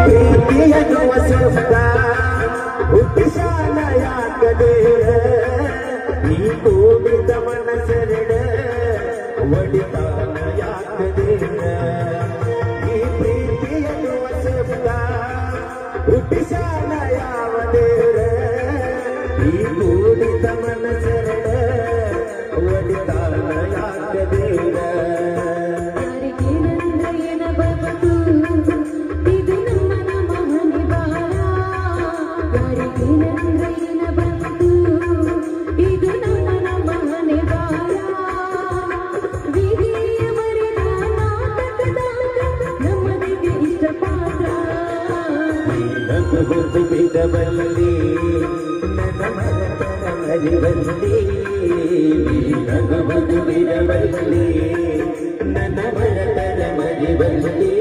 ಪ್ರೀತಿಯನ್ನು ಸುತ್ತ ಹುಟ್ಟಿಸಾನ ಯಾಕದೆ ಈ ಕೂಡಿದ ಮನಸ್ಸೆರಡ ಒಡಿತಾನ ಯಾಕದೆ ಈ ಪ್ರೀತಿಯನ್ನು ಸುತ್ತ ಹುಟ್ಟಿಸಾನ ಯಾವದೇರ ಈ ಕೂಡಿದ ಮನಸ್ಸೆರಡ ಒಡಿತಾನ ಯಾಕದೇರ ಬಿಡಬಲ್ಲಿ ನನ್ನ ಮನತನ ಮರಿಬಲ್ಲಿ ನಗಮದು ಬಿಡಬಲ್ಲಿ ನನ್ನ ಮನತನ ಮರಿಬಲ್ಲಿ